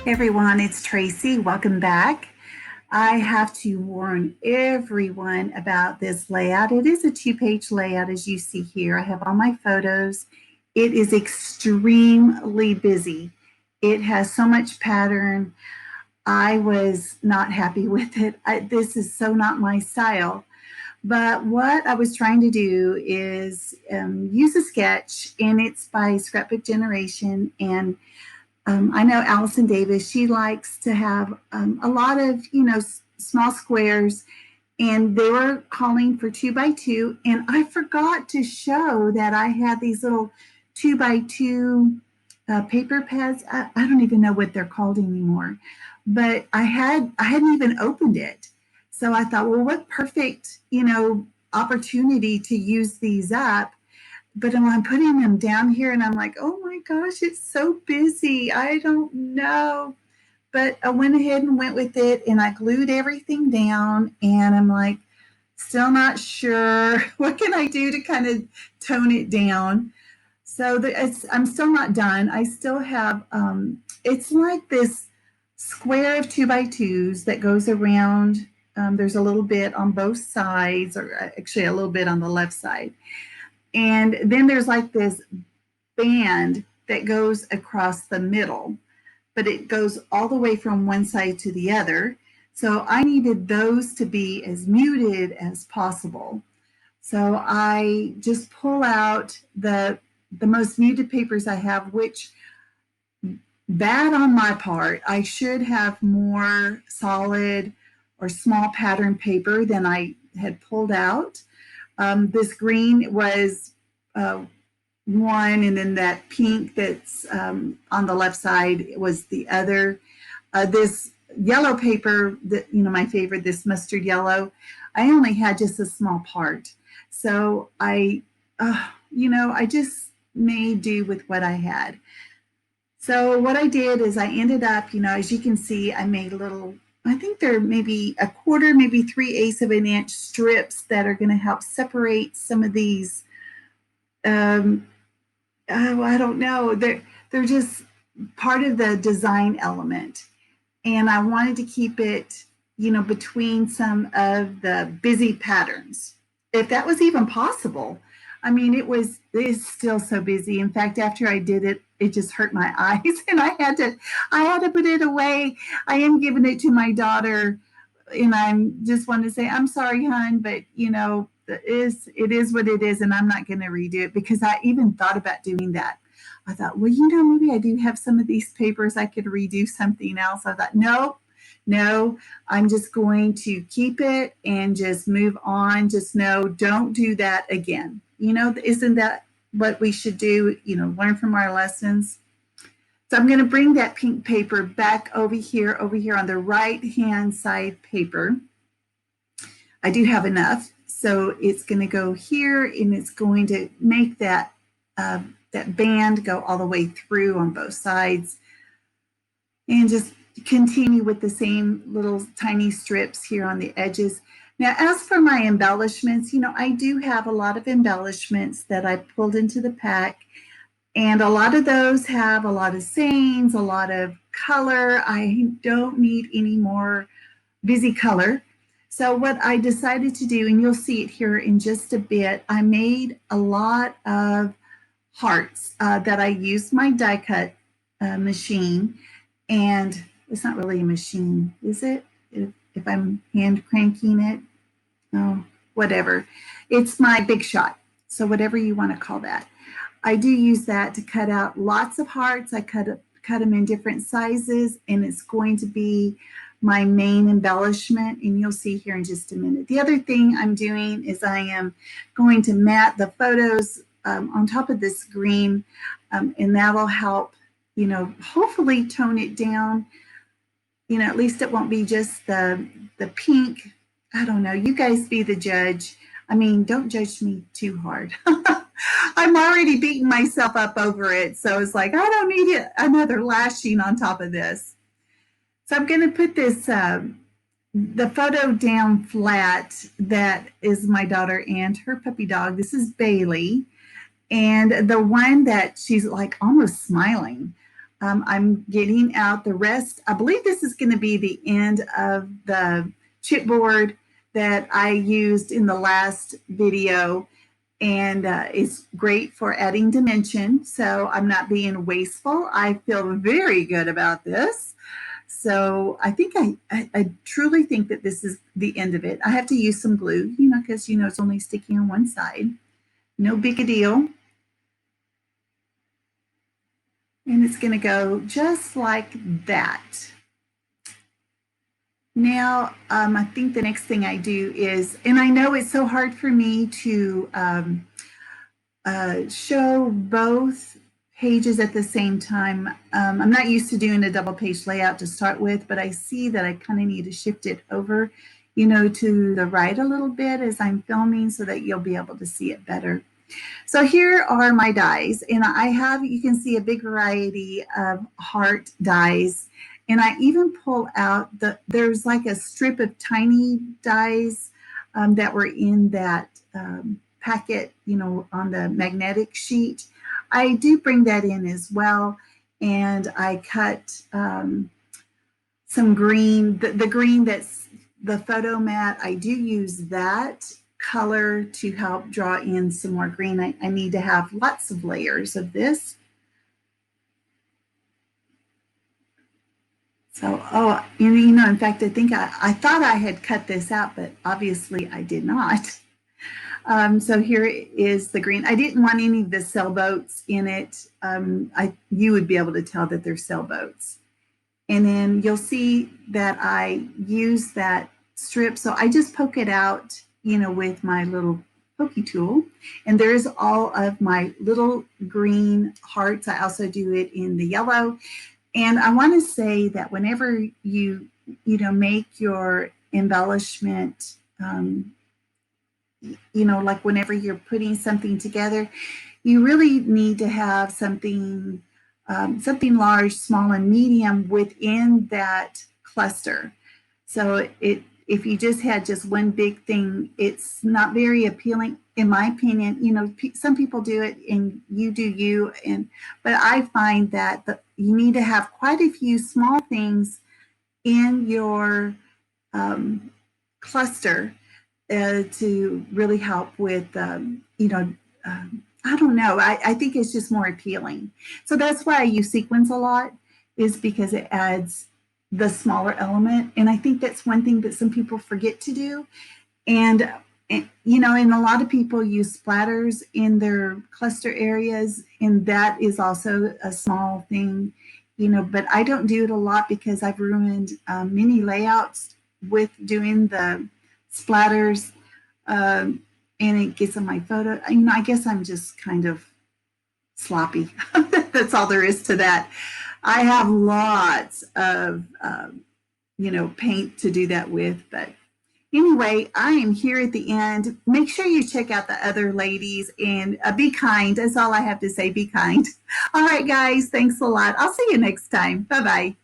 Hey everyone, it's Tracy. Welcome back. I have to warn everyone about this layout. It is a two-page layout as you see here. I have all my photos. It is extremely busy. It has so much pattern. I was not happy with it. This is so not my style. But what I was trying to do is use a sketch, and it's by Scrapbook Generation. And I know Allison Davis, she likes to have a lot of, small squares, and they were calling for 2 by 2. And I forgot to show that I had these little 2 by 2 paper pads. I don't even know what they're called anymore, but I hadn't even opened it. So I thought, well, what perfect, opportunity to use these up. But I'm putting them down here and I'm like, oh my gosh, it's so busy. I don't know. But I went ahead and went with it, and I glued everything down, and I'm like, still not sure. What can I do to kind of tone it down? So I'm still not done. I still have, it's like this square of 2 by 2s that goes around. There's a little bit on both sides, or actually a little bit on the left side. And then there's like this band that goes across the middle, but it goes all the way from one side to the other. So I needed those to be as muted as possible. So I just pull out the most muted papers I have, which bad on my part. I should have more solid or small pattern paper than I had pulled out. This green was one, and then that pink that's on the left side was the other. This yellow paper, that my favorite, this mustard yellow, I only had just a small part. So I just made do with what I had. So what I did is I ended up, as you can see, I made little, I think they're maybe a quarter, maybe 3/8 of an inch strips that are going to help separate some of these. I don't know. They're just part of the design element, and I wanted to keep it, between some of the busy patterns, if that was even possible. I mean, it's still so busy. In fact, after I did it, it just hurt my eyes, and I had to put it away. I am giving it to my daughter, and I'm just want to say, I'm sorry, hon, but it is what it is, and I'm not going to redo it, because I even thought about doing that. I thought, well, maybe I do have some of these papers. I could redo something else. I thought, no, no, I'm just going to keep it and just move on. Just no, don't do that again. Isn't that what we should do? Learn from our lessons. So I'm going to bring that pink paper back over here on the right-hand side paper. I do have enough. So it's going to go here, and it's going to make that band go all the way through on both sides, and just continue with the same little tiny strips here on the edges. Now, as for my embellishments, I do have a lot of embellishments that I pulled into the pack, and a lot of those have a lot of sayings, a lot of color. I don't need any more busy color. So what I decided to do, and you'll see it here in just a bit, I made a lot of hearts that I used my die cut machine. And it's not really a machine, is it? If I'm hand cranking it, oh, whatever. It's my Big Shot. So whatever you want to call that. I do use that to cut out lots of hearts. I cut them in different sizes, and it's going to be my main embellishment, and you'll see here in just a minute. The other thing I'm doing is I am going to mat the photos on top of this green, and that'll help, hopefully tone it down. At least it won't be just the pink. I don't know. You guys be the judge. I mean, don't judge me too hard. I'm already beating myself up over it. So it's like, I don't need another lashing on top of this. So I'm going to put this, the photo down flat. That is my daughter and her puppy dog. This is Bailey. And the one that she's like almost smiling, I'm getting out the rest. I believe this is going to be the end of the chipboard that I used in the last video, and it's great for adding dimension. So I'm not being wasteful. I feel very good about this. So I think I truly think that this is the end of it. I have to use some glue, because it's only sticking on one side. No big a deal. And it's going to go just like that. Now, I think the next thing I do is, and I know it's so hard for me to show both pages at the same time. I'm not used to doing a double page layout to start with, but I see that I kind of need to shift it over, to the right a little bit as I'm filming so that you'll be able to see it better. So here are my dies, and I have, you can see a big variety of heart dies. And I even pull out there's like a strip of tiny dies that were in that packet, on the magnetic sheet. I do bring that in as well. And I cut some green, the green that's the photo mat. I do use that color to help draw in some more green. I need to have lots of layers of this. So, in fact, I think I thought I had cut this out, but obviously I did not. So here is the green. I didn't want any of the sailboats in it. You would be able to tell that they're sailboats. And then you'll see that I use that strip. So I just poke it out, with my little pokey tool. And there's all of my little green hearts. I also do it in the yellow. And I want to say that whenever you make your embellishment, like whenever you're putting something together, you really need to have something large, small, and medium within that cluster. So if you just had just one big thing, it's not very appealing, in my opinion. Some people do it, and you do you, but I find that you need to have quite a few small things in your cluster to really help with, I don't know. I think it's just more appealing. So that's why I use sequins a lot, is because it adds the smaller element. And I think that's one thing that some people forget to do. And and a lot of people use splatters in their cluster areas, and that is also a small thing, but I don't do it a lot because I've ruined many layouts with doing the splatters, and it gets on my photo. I guess I'm just kind of sloppy. That's all there is to that. I have lots of, paint to do that with, but anyway, I am here at the end. Make sure you check out the other ladies, and be kind. That's all I have to say. Be kind. All right, guys. Thanks a lot. I'll see you next time. Bye-bye.